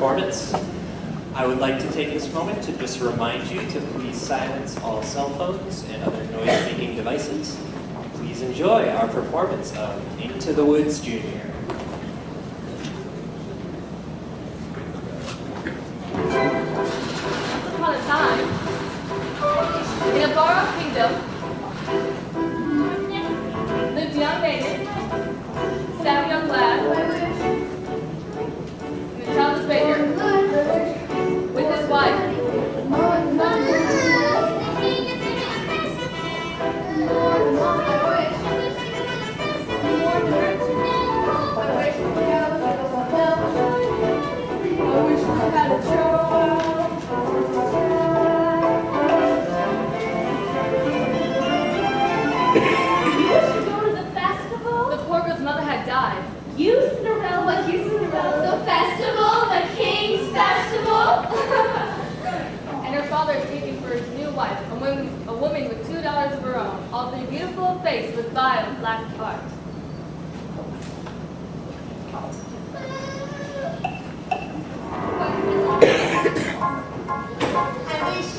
performance. I would like to take this moment to just remind you to please silence all cell phones and other noise-making devices. Please enjoy our performance of Into the Woods, Junior. Once upon a time, in a far-off kingdom, lived a young maiden, savvy young lad, and a childless baker, with his wife. You, Cinderella, the festival, the King's festival. And her father is taking for his new wife, a woman with $2 of her own, although beautiful of face with vile black heart. I wish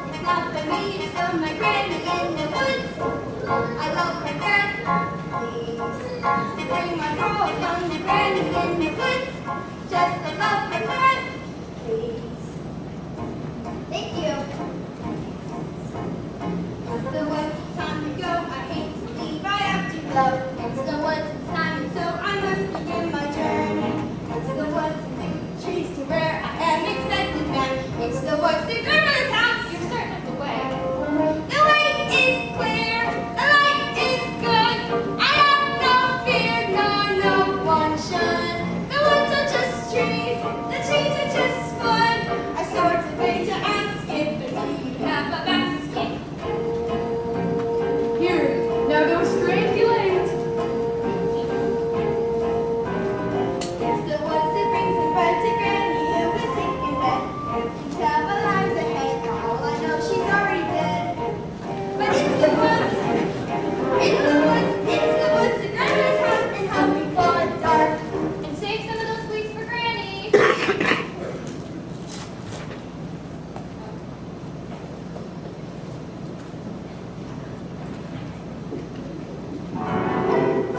it's not for me, it's for my granny in the woods. I love her granny. To bring my poor young granny in the woods. Just to love her granny, please. Thank you. It's the woods, it's time to go. I hate to leave, I have to go. It's the woods, it's time, and so I must begin my journey. It's the woods, and the trees to where I am expected back. It's the woods, the grandmother's house. You're certain of the way. The way is clear, the light is good. I have no fear, nor no one should. The woods are just trees, the trees are just wood. I sort of way to ask if there's you have a basket. Here, now go straight to land. It's the woods that brings the bread to Granny who is sick in bed. She's have a lives ahead, for all I know she's already dead. But it's the woods, it's the woods, it's the woods to Grandma's house and help me fall in dark. And save some of those sweets for Granny.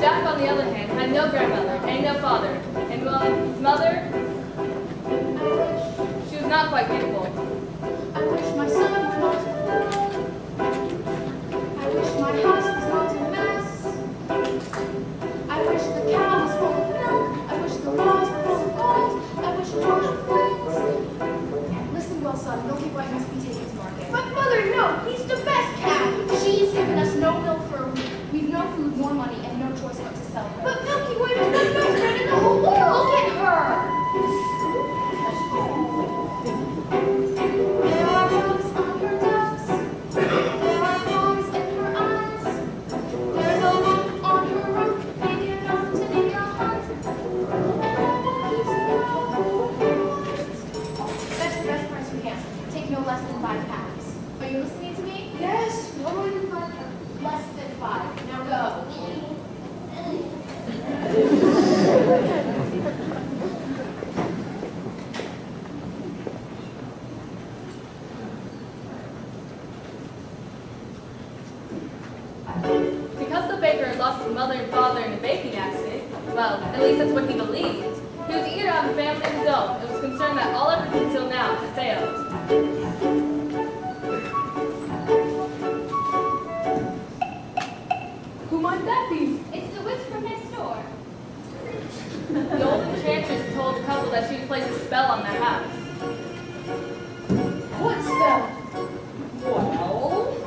Jack, on the other hand, had no grandmother and no father, and well, his mother, she was not quite capable. I wish my son was not alone. I wish my house was not a mess. I wish the cow was full of milk. I wish the walls were full of gold. I wish George were friends. Listen well, son, Milky White must be taken to market. But mother, no, he's the best cat. She's given us no milk for a week. We've no food, more money, and no choice but to sell her. But Milky White is the best friend in the whole world. Look at her. There are roses on her ducks. There are flowers in her eyes. There's a look on her roof, big enough to make a hut. That's the best price we can. Take no less than 5 pounds. Are you listening to me? Yes, no more than 5 pounds. Less than 5. Now go. Because the baker had lost his mother and father in a baking accident, well, at least that's what he believed, he was eager to have a family of his own and was concerned that all efforts until now had failed. Who might that be? It's the witch from next door. The old enchantress told the couple that she would place a spell on their house. What spell? Well,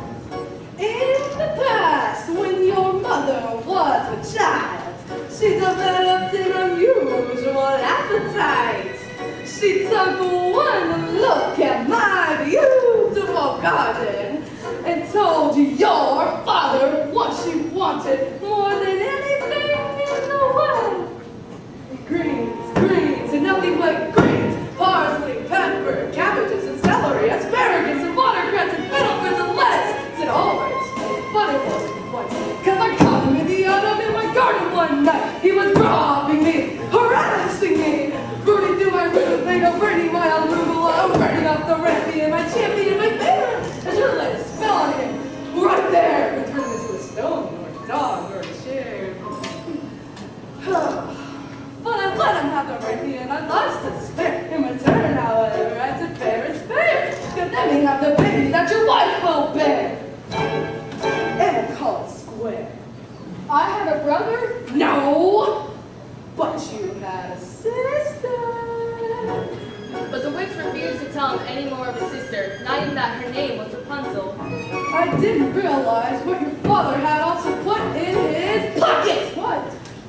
in the past, when your mother was a child, she developed an unusual appetite. She took one look at my beautiful garden and told your father what she wanted more than anything in the world. Greens, and nothing but greens. Parsley, pepper, cabbages, and celery, asparagus, and watercress, and fiddlecress, and lettuce. Said all right, but it wasn't quite. Cause I caught him in the autumn in my garden one night. He was robbing me, harassing me, rooting through my Bring a Brittany, my arugula, I'm burning off the champion, my champion, my favorite. I should have let a spell on him. Right there. And turn him into a stone or a dog or a chair. But I let him have the Brittany and I lost to spare. In return, however, I said fair is fair. Then let me have the baby that your wife will bear. And I call it square. I have a brother. No! But you had a sister. But the witch refused to tell him any more of his sister, not even that her name was Rapunzel. I didn't realize what your father had also put in his pocket. What?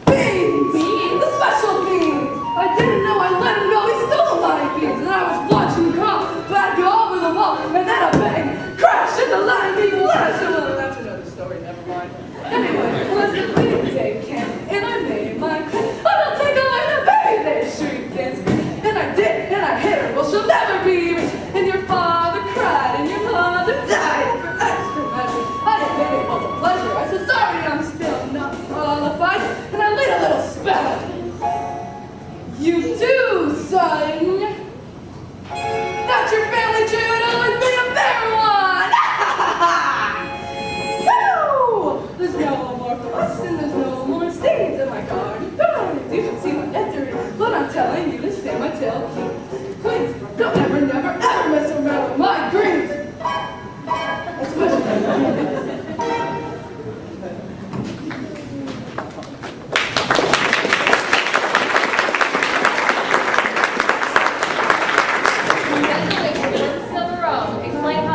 Beans! Beans? The special beans! I didn't know I let him go. He stole my beans. And I was watching him come back over the wall. And then a bang! Crash in the line bean flash. Well, that's another story. Never mind. Anyway, it was the big day camp. And I made my claim. I don't take away the baby. They shrieked and screamed. And I did. And I hit her. Well, she'll never be rich. And your father cried. And your mother died. For extra measure. I admit it was a pleasure. I said, sorry, I'm still not qualified. And I laid a little spell on you. You do, son. That's your family tree would always be a fair one. So, there's no more fuss and there's no more stains in my garden. You should see my nectar, but I'm telling you to stay my tail cute. Please, don't ever, never, ever mess around with my greens. Especially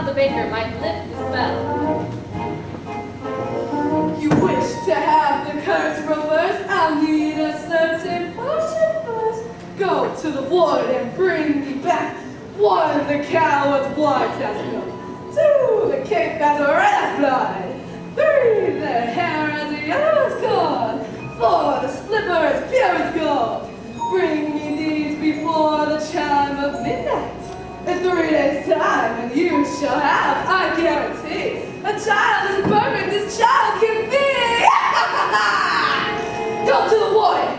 the baker might lift the spell. You wish to have the curse reversed? I'll need a certain potion first. Go to the wood and bring me back 1, the coward's blood test milk. 2, the cake that's red as blood. 3, the hair as yellow as gold. 4, the slipper as pure as gold. Bring me these before the chime of midnight. In 3 days' time, and you shall have, I guarantee, a child as perfect as child can be. Go to the wood.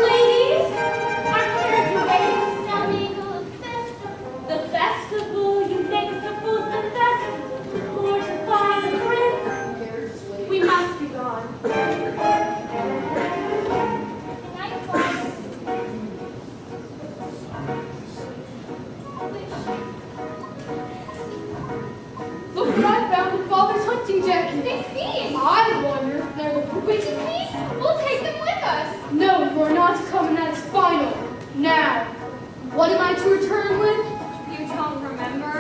Ladies, our character waits. Now we go the festival. You make the food the best. Mortify the prince. We must be gone. Night flies. Look what I found in Father's hunting jacket. They thieves! I wonder if they're the witches' thieves. We'll take them with us. No, we're not coming. That's final. Now, what am I to return with? You don't remember?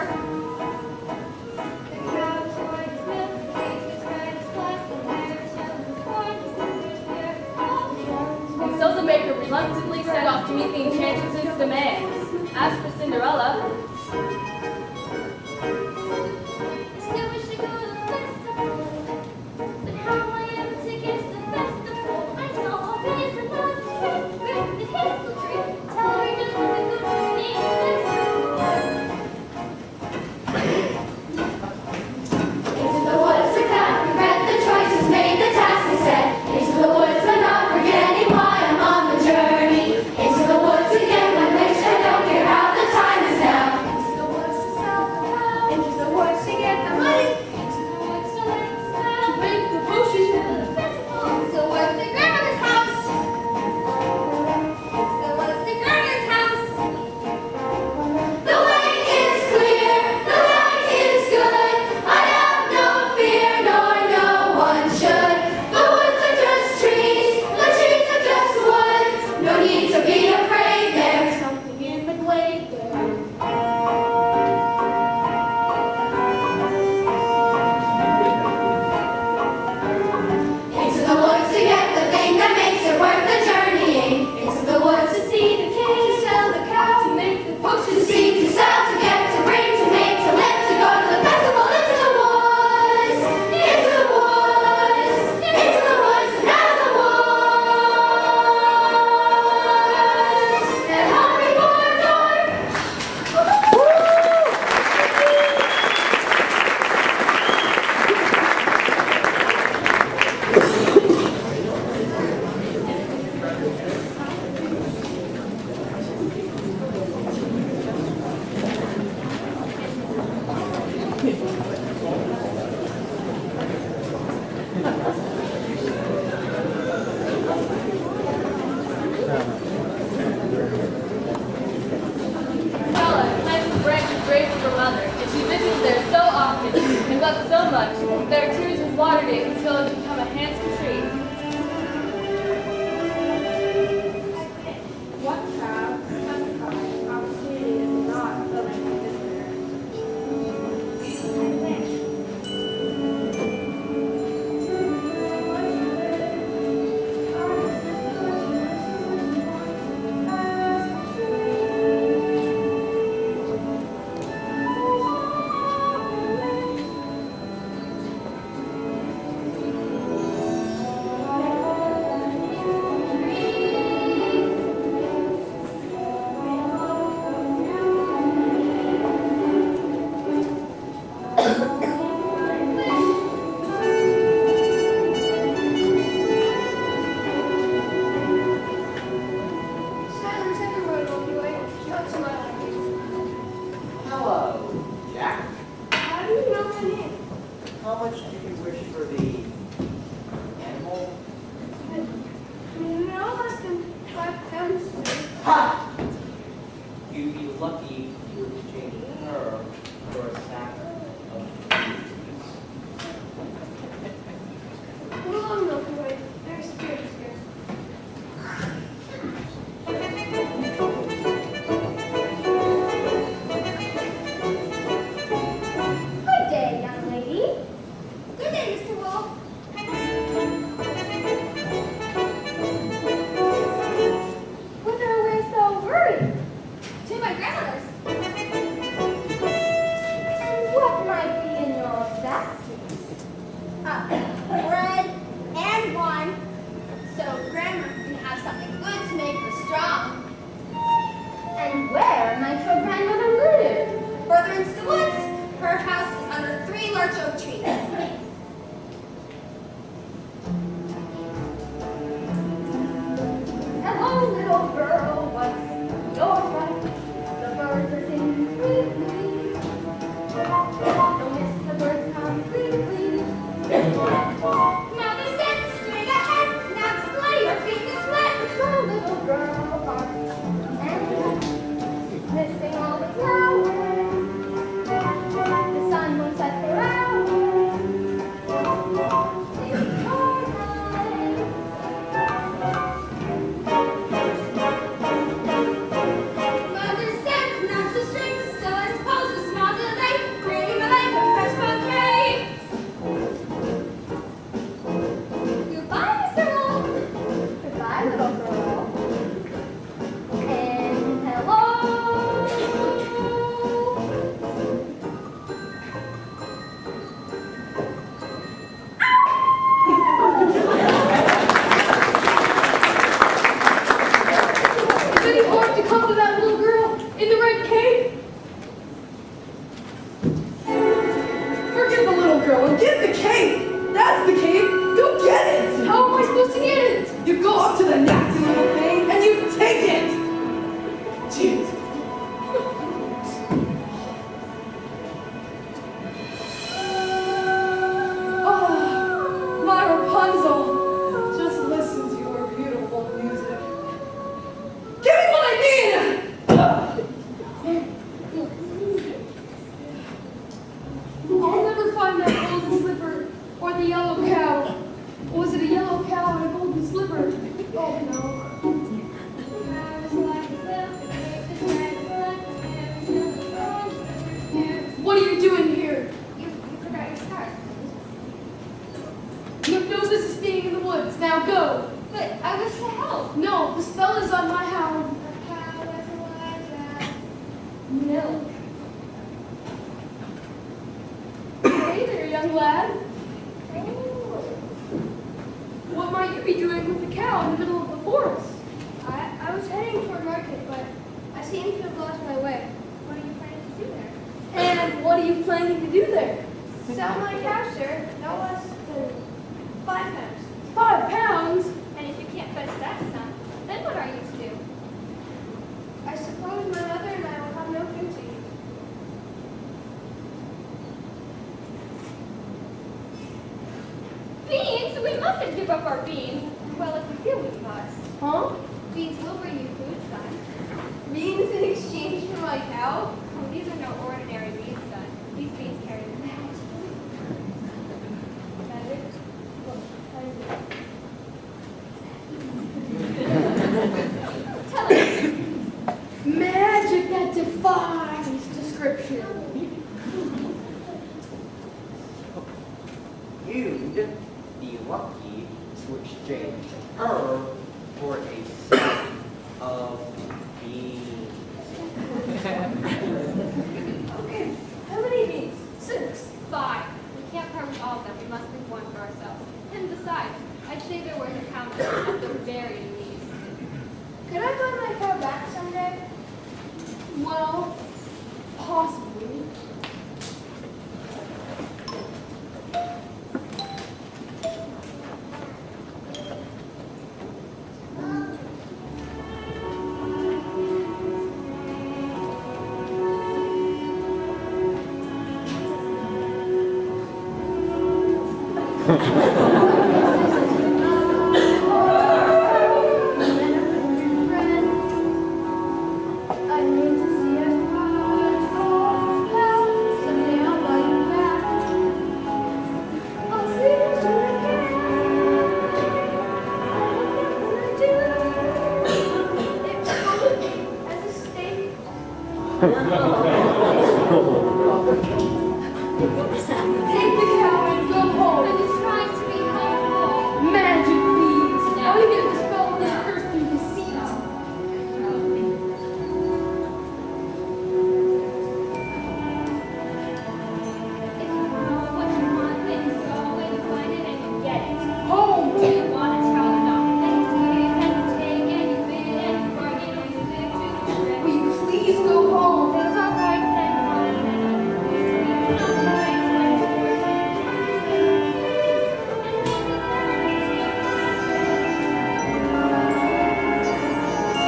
The cow's white as milk, the cake is red as black, the mare's yellow as corn, the silver's fair as gold. And so the baker reluctantly set off to meet the enchantress's demands. As for Cinderella, I still wish to go to the festival, but how I am to get to the festival? I know I'll be in the mountain, with the hazel tree. Tell her just what the good thing is. Into the woods to cut, regret the choices made, the task is set. Into the woods, but not forgetting why I'm on the journey. Into the woods again, my wish I don't care how the time is now. much. Their tears had watered it until it had become a handsome tree. What child specifies opportunity is not a visitor? Silence everywhere, Milky Way. What's my name? Hello, Jack. How do you know my name? How much do you wish for the animal? No less than 5 pounds. Ha! You'd be lucky if you were to change her for a sack of peas. Go along, Milky Way. There's spirits here. Good day, young lady. Good day, Mr. Wolf. Whither away so worried? To my grandmother's. What might be in your basket? Bread and wine. So Grandma can have something good to make her strong. And where might your grandmother live? Further into the woods. Her house is under 3 large oak trees. Hello, little girl. What's your right? The birds are singing sweetly. Don't miss the birds completely. Mother said, straight ahead. Now to play your feet this way. So little girl, heart and missing all the flowers. The sun won't set for hours. It's your night. Mother said, not so strict, so I suppose a small delay, creating my life a fresh bouquet. Goodbye, Mr. Wolf. Goodbye, little girl. And hello. Is any harm to come to that little girl in the red cape? Forget the little girl and get the cape. That's the cape. Go get it. How am I supposed to get it? You go up to the nasty little thing and you take it. Jeez. Oh, my Rapunzel. Just listen to your beautiful music. Give me what I need. I'll never find that golden slipper or the yellow cow. Or was it a yellow cow and a golden slipper? Oh no. What are you doing here? You forgot your scarf. You have no business being in the woods. Now go. But I wish to help. No, the spell is on my hound. Milk. Hey there, young lad. What might you be doing with the cow in the middle of the forest? I was heading toward market, but I seem to have lost my way. What are you planning to do there? And what are you planning to do there? Sell my cow, sir. No less than 5 pounds. 5 pounds? And if you can't fetch that sum, then what are you to do? I suppose my mother and I will have no food to eat. Beans? We mustn't give up our beans. Well, if we feel we must. Huh? Beans will bring you food, son. Beans in exchange for my cow? Oh, these are no ordinary beans, son. These beans carry magic. you'd be lucky to exchange her for a set of beans. Okay, how many beans? 6. 5. We can't promise all of them. We must leave one for ourselves. And besides, I'd say they're worth a pound at the very least. Could I buy my car back someday? Well, possibly. I need to see if it's all now. Someday I'll buy you back. I'll see you soon again. What can I do? It will be as a state. Take the cow and go I'm home. just trying to be helpful. Magic beans. Now you get to dispel this curse through deceit. If you know what you want, then you go away to find it and you get it. Home. Do you want a child enough? Then you give and you take and you bid and you bargain and you stick to the Will rest. you please go home? It's all right then, fine, then I'll do it. You know the rights when it's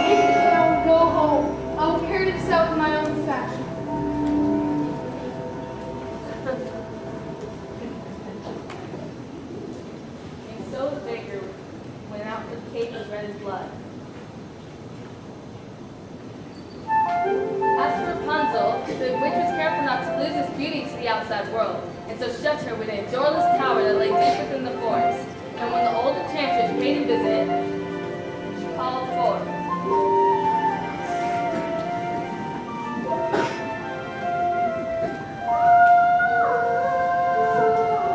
Take the cow and go home. I will carry this out in my own fashion. And so the baker went out to the cave and read his blood. As for Rapunzel, the witch was careful not to lose its beauty to the outside world, and so shut her within a doorless tower that lay deep within the forest. And when the old enchantress paid a visit, she called forth.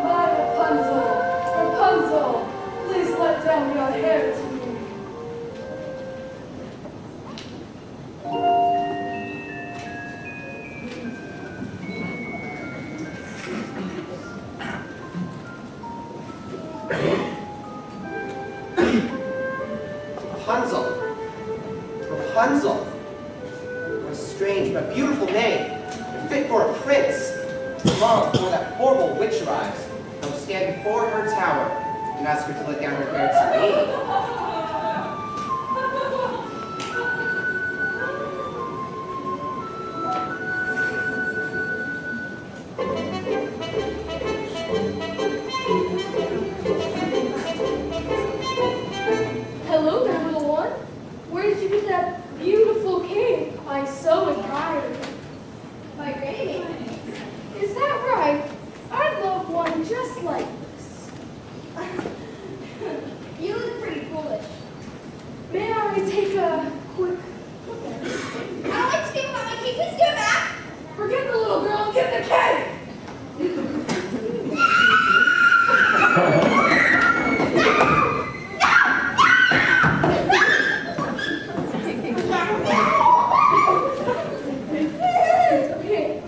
My Rapunzel, Rapunzel, please let down your hair to me. Rapunzel. Rapunzel. What a strange but beautiful name. And fit for a prince. Long before that horrible witch arrives, I will stand before her tower and ask her to let down her hair to me. Hello there, little one. Where did you get that beautiful cake? I so admire it. My granny. Is that right? I'd love one just like this. You look pretty foolish. May I take a quick look at it? I don't like to speak about my cake. Please give it back. Forget the little girl and get the cake! Okay.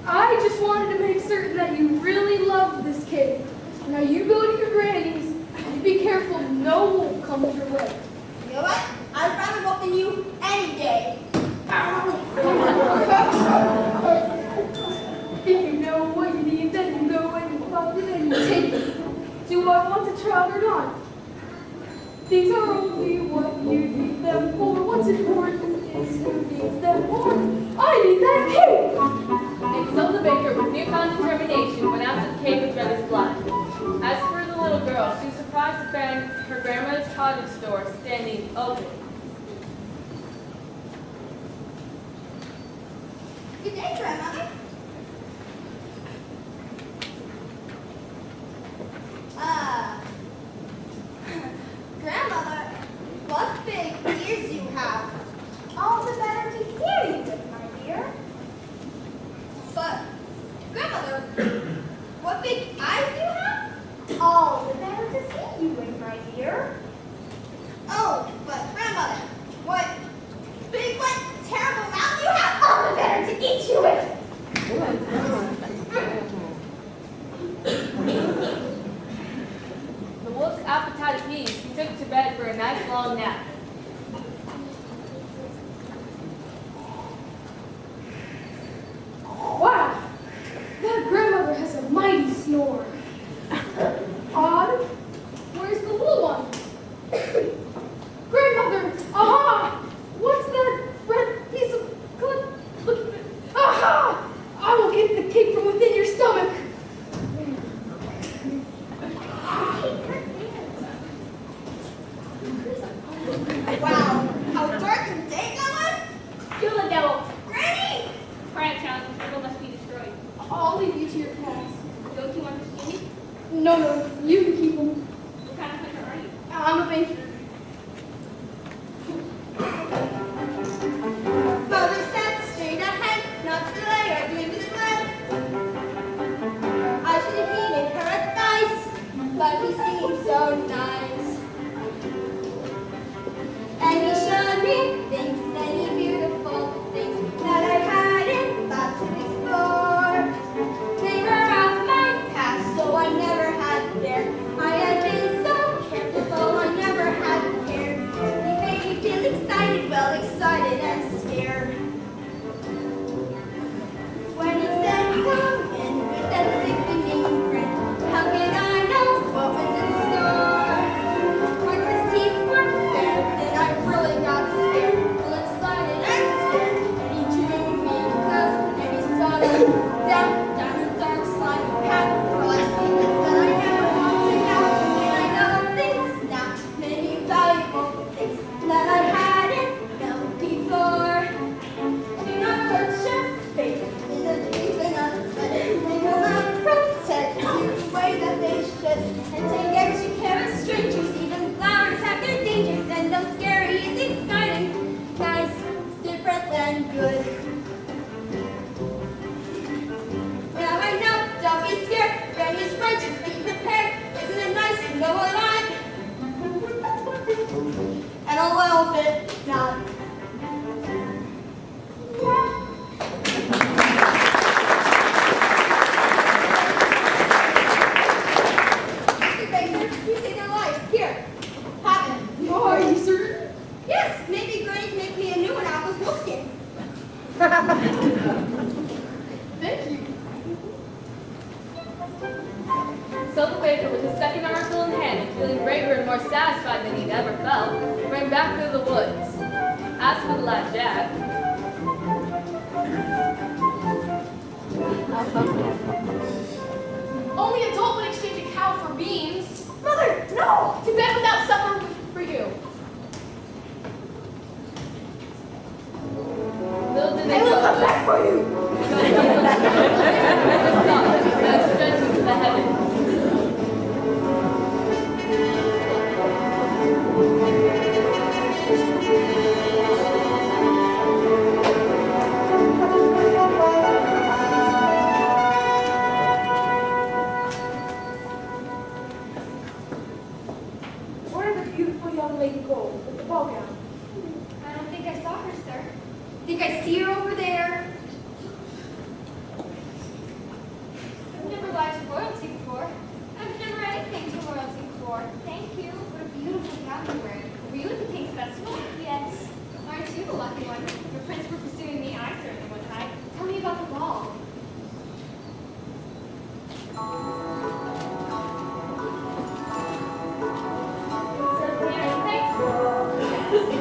I just wanted to make certain that you really loved this cake. Now you go to your granny's and be careful no wolf comes your way. You know what? I'd rather walk than you any day. If you know what you need, then you go and you find it and you take it. Do I want to try or not? These are only what you need them for. What's important is who needs them more. I need that cake! And so the baker, with newfound determination, went out to the cave and read his blood. As for the little girl, she was surprised to find her grandmother's cottage door standing open. Good day, grandmother. Grandmother, what big ears you have. All the better to hear you with, my dear. But, grandmother, what big eyes you have. dear. Oh, but grandmother, what big, what terrible mouth you have! All the better to eat you with. The wolf's appetite appeased, he took to bed for a nice long nap. Wow, that grandmother has a mighty snore. Odd. Where's the little one? Grandmother, aha! What's that red piece of look? Aha! I will get the cake from within your stomach. Wow, how dark and dank I was! Kill the devil. Granny! Quiet, child. The devil must be destroyed. I'll leave you to your task. Don't you understand? No, you can keep them. What kind of hunter are you? I'm a baker. Mother said straight ahead, not to delay or doing display. I should have heeded her advice, but he seemed so nice. And he showed me things, many beautiful things that I hadn't thought to explore. They were off my past, so I never had there. I had been so careful, though I never had cared. He made me feel excited, well excited and scared. When he said come in with that sickening grin, how could I know what was in store? Once his teeth were there, then I really got scared. Well excited and scared, and he drew me close, and he saw me down the dark slimy path. Well I see things that I never want to know, and I know things now, many valuable things that I hadn't known before. Do not put your faith in the dreams of others. They will not protect you the way that they should. And take extra care of strangers. Even flowers have their dangers. And though scary is exciting, nice is different than good. Now I know, don't be scared. Granny's right, just be prepared. Isn't it nice to know what I'm? And a little bit not. Mr. Baker, you saved their lives. Here, have it. Are you certain? Yes, maybe Granny can make me a new one out of those moleskins. Thank you. So the baker, with his second article in hand and feeling braver and more satisfied than he'd ever felt, ran back through the woods. As for the lad Jack, Only a dolt would exchange a cow for beans. Mother, no! To bed without supper for you. little did they I will know come back for you. that stretching to the heavens. Where did the beautiful young lady go with the ball gown? I don't think I saw her, sir. Think I see her over there. I've never lied to royalty before. I've never anything to royalty before. Thank you. What a beautiful gown you're wearing. Were you at the King's Festival? Yes. Aren't you the lucky one? Your prince were pursuing me. I certainly would hide. Tell me about the ball. Certainly, I thank you.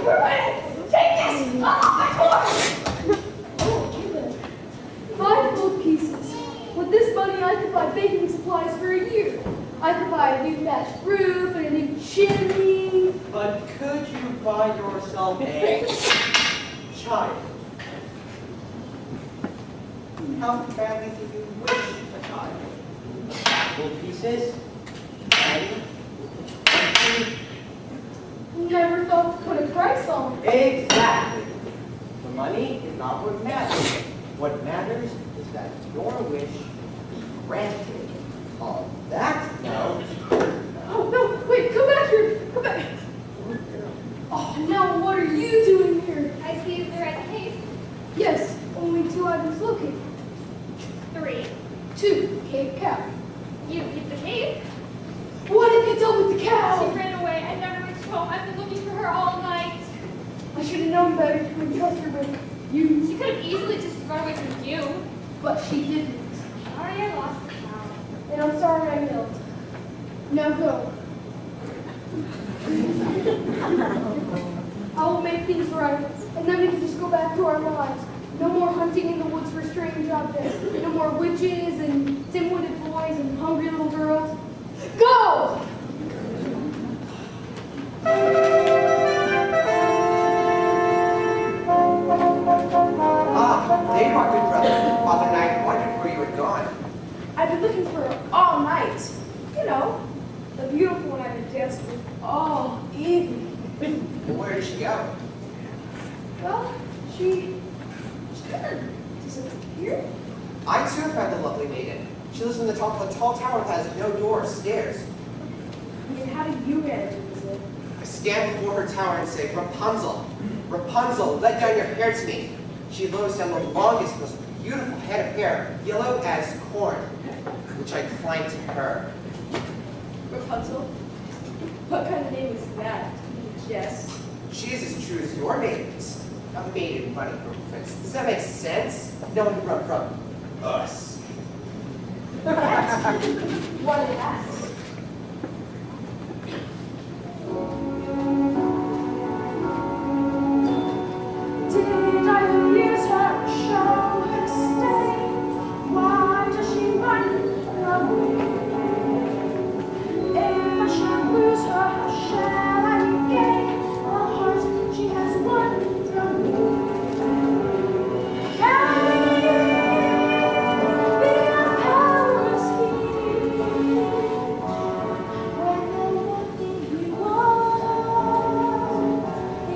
Take this! My horse! Oh, even 5 gold pieces. With this money, I could buy baking supplies for a year. I could buy a new thatched roof and a new chimney. But could you buy yourself a child? How badly do you wish a child? Gold pieces? Money? Never thought to put a price on it. Exactly. The money is not what matters. What matters is that your wish be granted. On that note, Oh, no, wait, come back here. Come back. Oh, now what are you doing here? I see the red cave. Yes, only 2 items located. 3. 2, cave cow. You keep the cave. What have you done with the She cow? ran away. I never reached home. I've been looking for her all night. I should have known better to entrust her with you, She could have easily just run away from you. but she didn't. Sorry I lost the cow. And I'm sorry I yelled. Now go. I will make things right, and then we can just go back to our lives. No more hunting in the woods for strange objects. No more witches and dim-witted boys and hungry little girls. Go! there you are, good brother. Father and I wondered where you had gone. I've been looking for her all night. You know, the beautiful one I've been dancing with all evening. Where did she go? Well, she kind of disappeared. I too found the lovely maiden. She lives in the top of a tall tower that has no door or stairs. I mean, how did you manage to visit? I stand before her tower and say, Rapunzel, Rapunzel, let down your hair to me. She lowers down the longest, most beautiful head of hair, yellow as corn, which I climb to her. Rapunzel? What kind of name is that? Yes. She is as true as your maiden is. A maiden running from a prince. Does that make sense? No one can run from us. What an ass. Did I amuse her, show her stay? Why does she run away? If I should lose her, how shall I regain the heart she has won from me? Can we be a powerless king when the one thing we want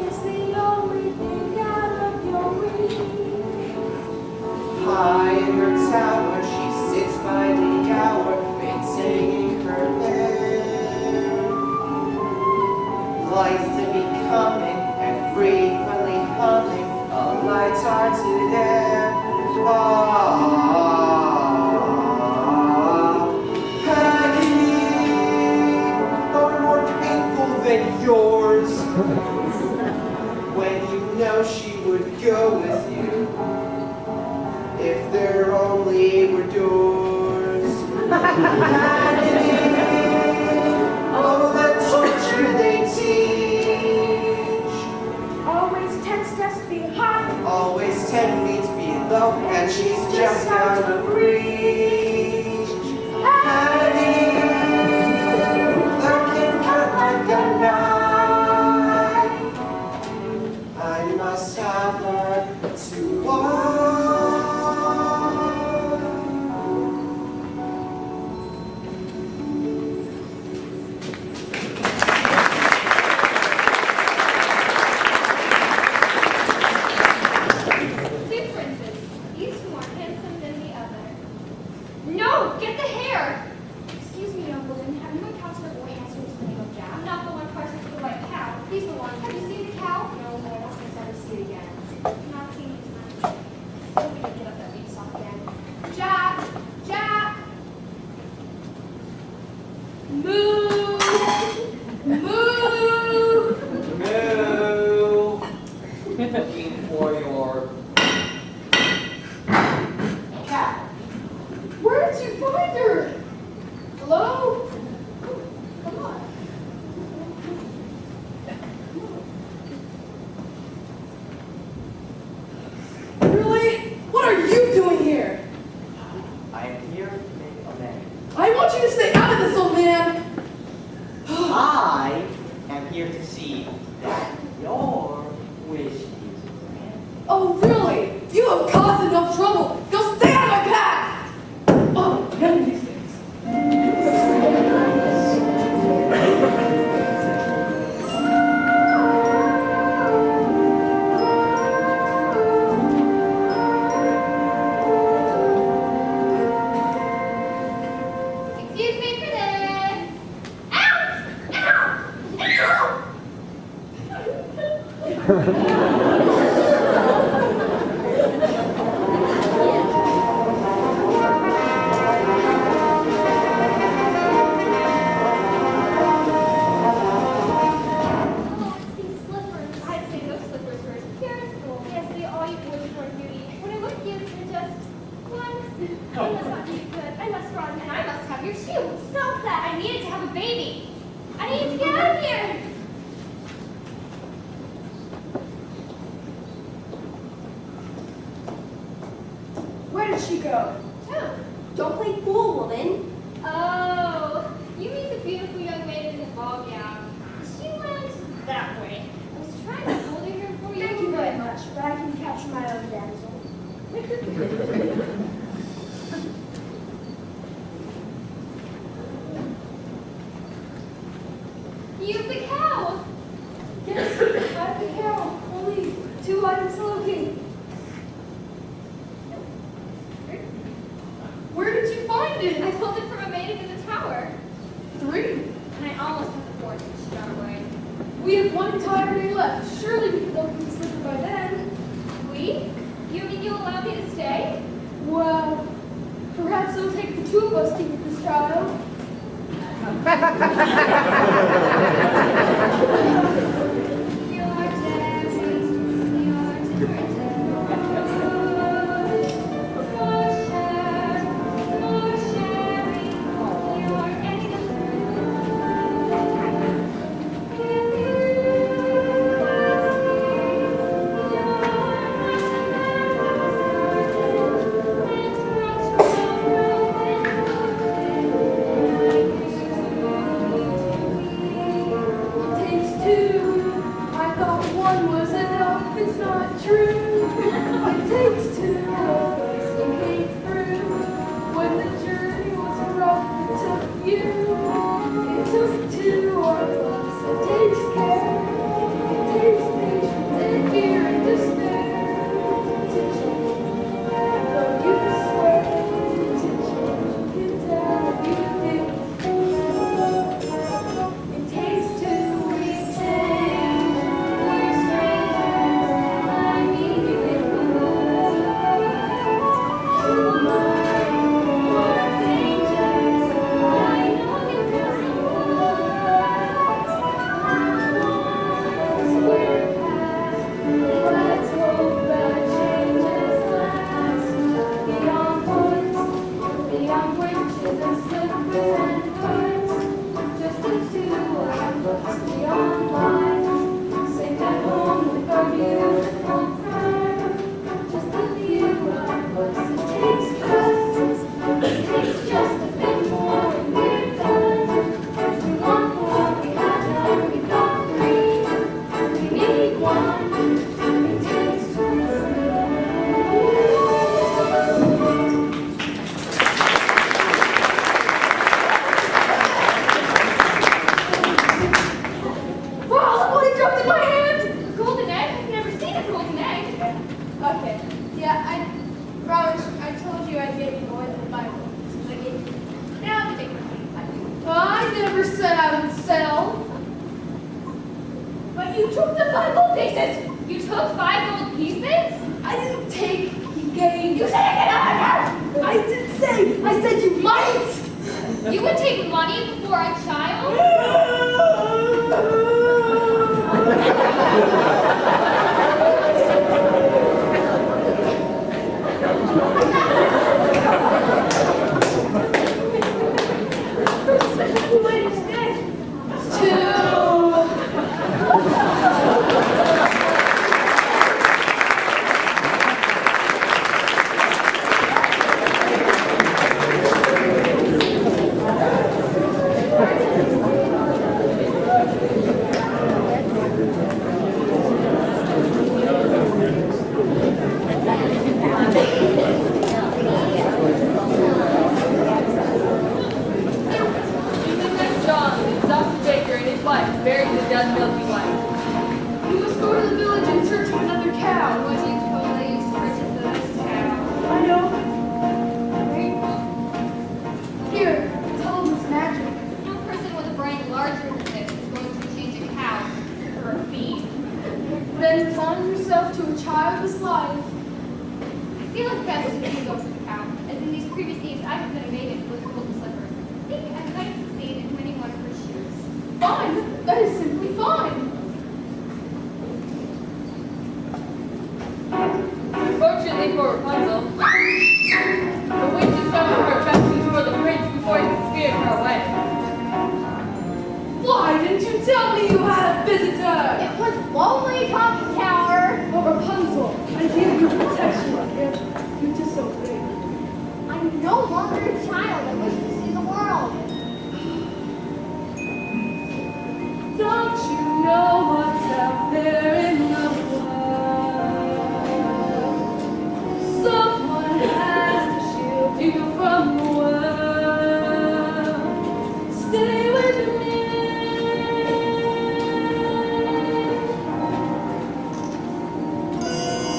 is the only thing out of your reach? High in her tower, she sits by the hour, maintaining her bed. Lights to be coming and frequently humming, a light heart to them. Agony, far more painful than yours. When you know she would go with you, if there only were doors. Agony, oh, the torture they teach. Always 10 steps behind, Always 10 feet below, and she's just out of reach. Agony, lurking cut like a knife. I must have her to wife. Two princes, each more handsome than the other. No see that your wish is granted. Oh, really? You have caused enough trouble. Go stay out of my path! Oh, none of these things. Excuse me for this. Ow! Ow! Oh, it's these slippers. I'd say those slippers were as pure as gold. Yes, they are your boyfriend beauty. When I look at you, you're just one. I must not be good. I must run, and I must have your shoe. Stop that! I needed to have a baby. I need to get out of here. Where did she go? Oh. Don't play fool, woman. Oh, you mean the beautiful young maiden in the ball gown? She went that way. I was trying to hold her for you. Thank you very much, but I can capture my own damsel. You have the cow. Yes, I have the cow. Only 2 items looking. Where did you find I it? pulled it from a maiden in the tower. 3. And I almost had the fourth when she got away. We have 1 entire day left. Surely we can open the slipper by then. We? You mean you'll allow me to stay? Well, perhaps it'll take the 2 of us to get this child. You are dancing, you are dancing. More share, more sharing. You are ending up It takes 2. I thought 1 was enough. It's not true. It takes 2 of us to get through. When the journey was rough, it took you. It took 2 of us. It takes care. It takes patience and fear and despair to change. Though you swear to change, you tell you did. It takes 2, we change. We're strangers. I meet you in the woods. You might want dangers. I know you feel some we're past. Let's hope that changes last. Beyond woods, beyond bridges and slippers and hoods. Just the 2 of us beyond lines, safe at home with our beautiful friend. Just a few of us. It takes trust. It takes just a bit more and we're done. We want more, we have none, we've got 3. We need 1. It takes 2. Wow, look what he dropped in my hand! A golden egg? I've never seen a golden egg. Okay. Yeah, Robert, I told you I'd get you more than the Bible. So I gave you. Now the big one. I never said I would sell. But you took the 5 gold pieces! You took 5 gold pieces? I didn't take, he gave. You said I get out of I didn't say, I said you might! here! You would take money before a child? Wait a minute. 2. then resign yourself to a childless life. I feel it's best to leave over the cow, as in these previous days I have been a maiden with a golden slipper. I think I might succeed in winning one of her shoes. Fine, that is simply fine. Unfortunately for Rapunzel, the witch discovered her affections for the prince before he could spirit her away. Why didn't you tell me you had a visitor? It was lonely, Talking Tower. Oh, Rapunzel, I gave you protection, yet you disobeyed. I'm no longer a child. I wish to see the world. Don't you know what's out there in the world? Someone has to shield you from the world. Stay with me.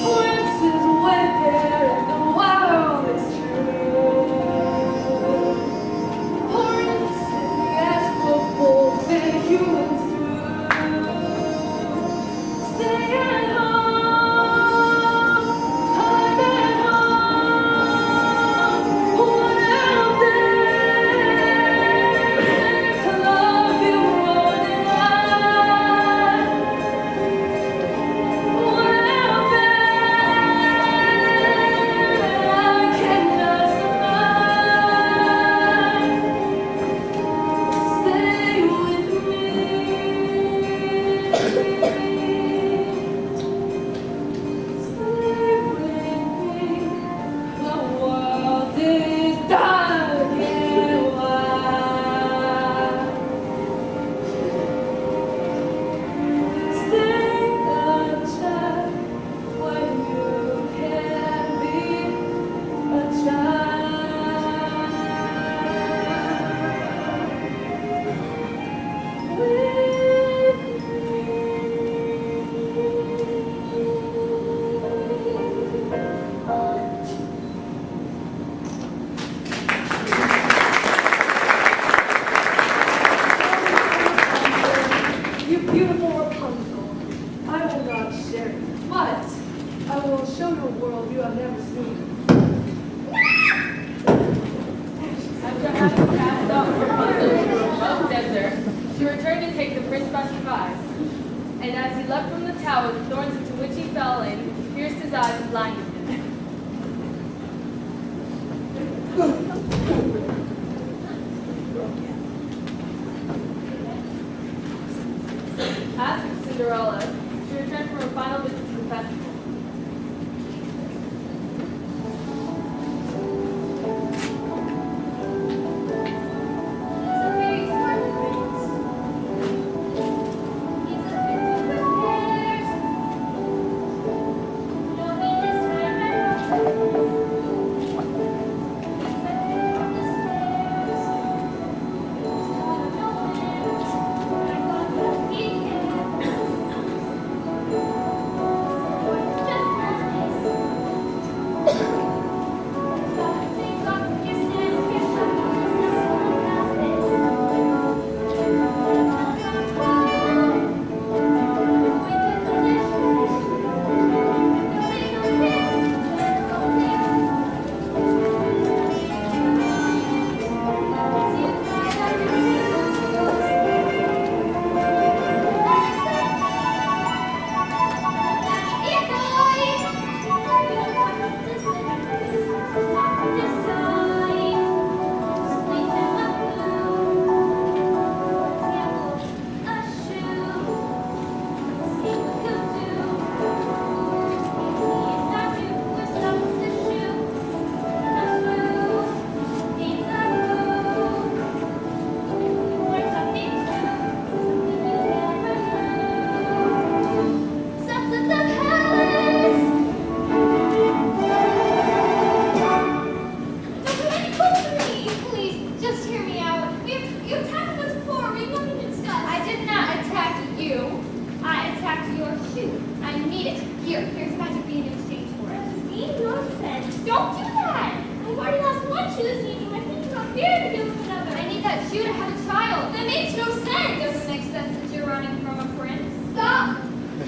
Princes wicked and the world is true. Princes ask for wolves and humans through. Stay at home, hide at home. What out there to love you more than I? What out there I cannot survive? Stay with me. Stay with me. The world is dark and wide. Stay a child when you can be a child. You beautiful Rapunzel, I will not share it, but I will show you a world you have never seen. After having cast off Rapunzel to a remote desert, she returned to take the prince by surprise. And as he leapt from the tower, the thorns into which he fell in pierced his eyes and blinded him. As for Cinderella, she returned from her final visit to the festival. He's a very smart prince. He's a prince with good hairs. No, he this time He's went up the stairs. No winds, but I thought that he cared.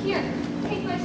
Here, take my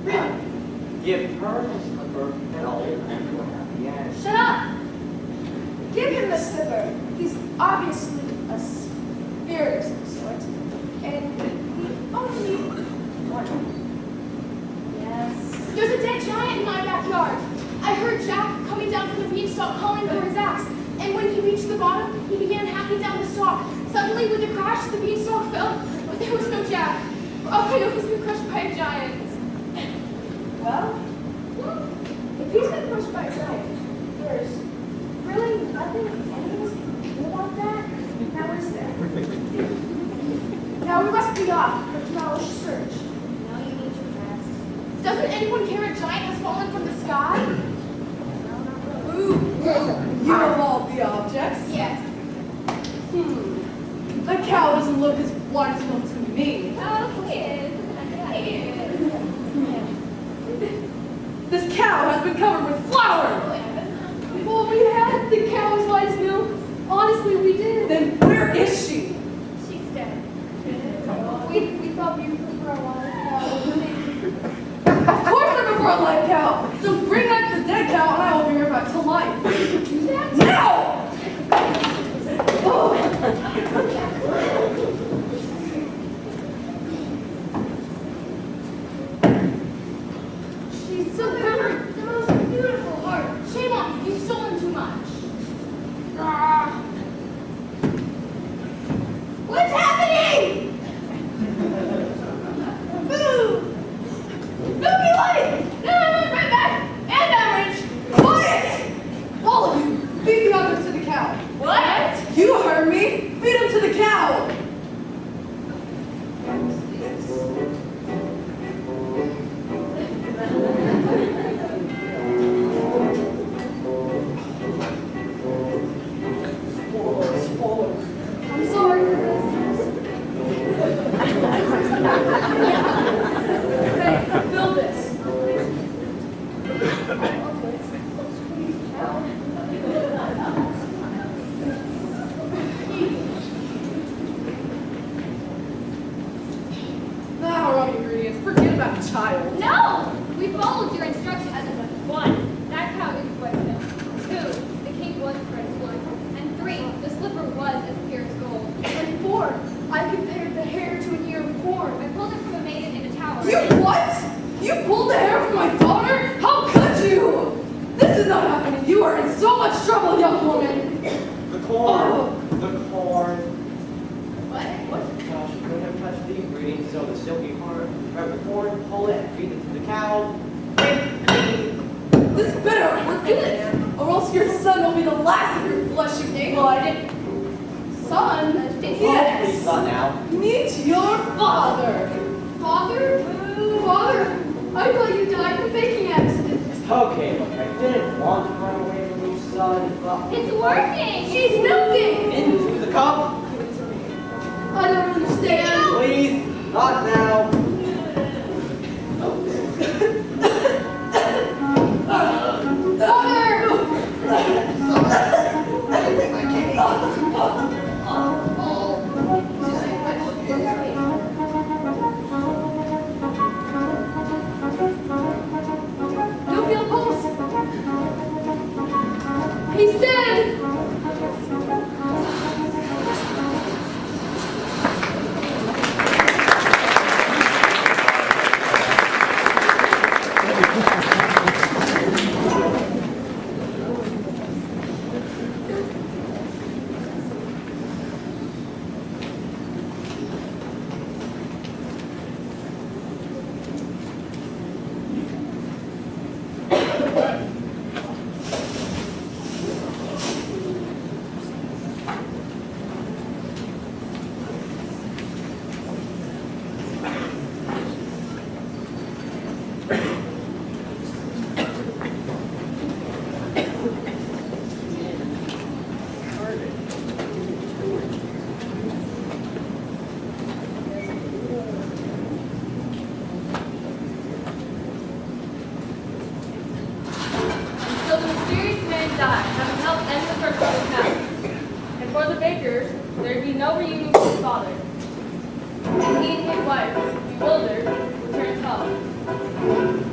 Really? Give her the slipper and I'll hold him to a happy end. Shut up! Give him the slipper. He's obviously a spirit of some sort. And he only one. Yes. There's a dead giant in my backyard. I heard Jack coming down from the beanstalk calling for his axe. And when he reached the bottom, he began hacking down the stalk. Suddenly, with a crash, the beanstalk fell, but there was no Jack. For all I know, he's been crushed by a giant. Well, if he's been crushed by a giant, there's really nothing any of us can do about that. Now is there? Now we must be off for tomorrow's search. Now you need to rest. Doesn't anyone care a giant has fallen from the sky? Ooh, you of all the objects. Yes. The cow doesn't look as wonderful to me. Oh, kid. This cow has been covered with flour. Well, we had the cow as white as milk. Honestly, we did. Then where is she? She's dead. We thought we prefer a wild cow. Of course I prefer a live cow. So bring back the dead cow and I will bring her back to life. Do that? Now! Oh. She's so covered. The most beautiful heart. Shame on you. You've stolen too much. What's happening? Boo! Nobody light! No, right back! And average! Quiet! All of you, feed the others to the cow. What? You heard me. Feed them to the cow. I'm sorry for this. Hey, fill this. Now we're on ingredients. Forget about the child. No! We followed your instructions. One, that cow is white milk. Two, the king was Prince Wood. And three, the slipper was as pure as gold. And 4, I compared the hair to an ear of corn. I pulled it from a maiden in a tower. You what? You pulled the hair from my daughter? How could you? This is not happening. You are in so much trouble, young woman. The corn! The corn! What? Gosh, you couldn't have touched the ingredients, so the silky heart. Grab the corn, pull it, feed it to the cow. This better work it, or else your son will be the last of your flesh and blood. Son? Please, Yes. not now. Meet your father. Father? Father, I thought you died in a baking accident. Okay, look, I didn't want to run away from you, son, but It's working! She's milking! into the cup, I don't understand. please, not now. Don't feel pulse. He's dead. Until the mysterious man died, having helped end the curse of his house. And for the bakers, there'd be no reunion with his father. And he and his wife, bewildered, returned home.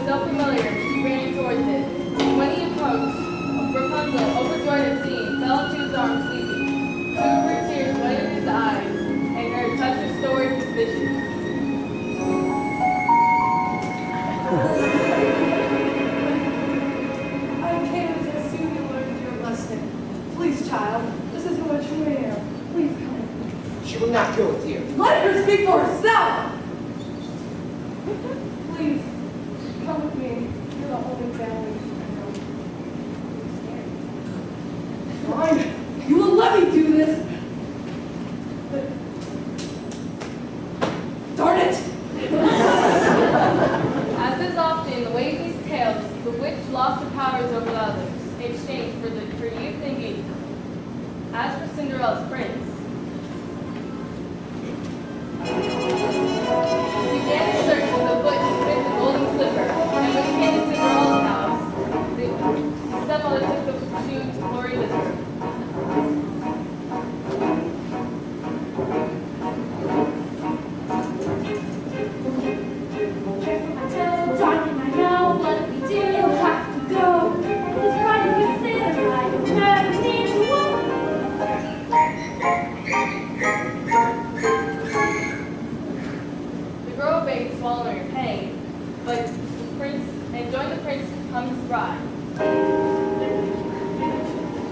so familiar, he ran towards it. When he approached, Rapunzel, overjoyed at seeing, fell into his arms weeping. Two of her tears wet in his eyes, and her touch restored his vision. I came as soon as you learned your lesson. Please, child, this is what you wear. Please come with me. She will not go with you. Let her speak for herself! Please, come with me. You're the only family I know. Fine. You will let me do this. But... Darn it! As is often the way of these tales, the witch lost her powers over the others in exchange for youth and youth. As for Cinderella's prince, he began his search for the foot to fit the golden slipper, and when he came to Cinderella's house, the stepmother took the shoe to Glory Lizard. Darling, I know what we do. You'll have to go. It's right to consider. I don't never need to walk. The girl obeyed, swallowing her pain, but the prince joined the prince to become his bride.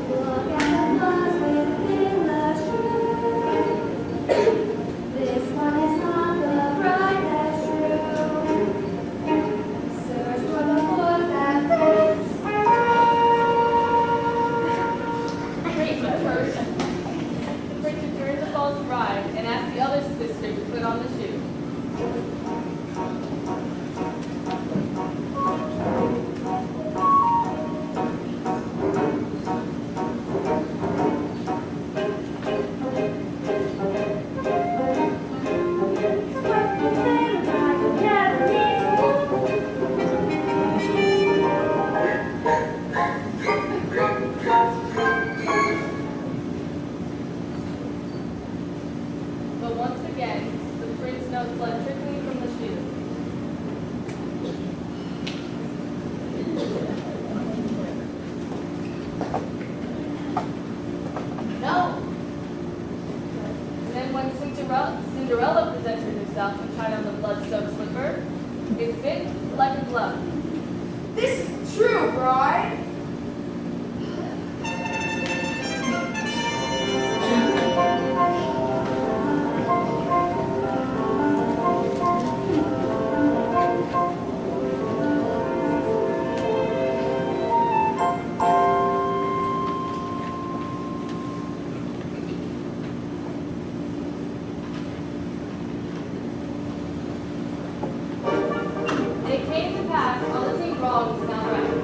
Look at the buzz within the shoe. This one is not the bride that's true. Search for the foot that fits. The prince returned the false bride and asked the other sister to put on the shoe. What you say I could never need to walk. But once again, the prince's nose blood trickling from the shoe. No! And then when Cinderella presented herself and tried on the blood-soaked slipper, it fit like a glove. This is true, bride. And it came to pass, all the same wrong was now right.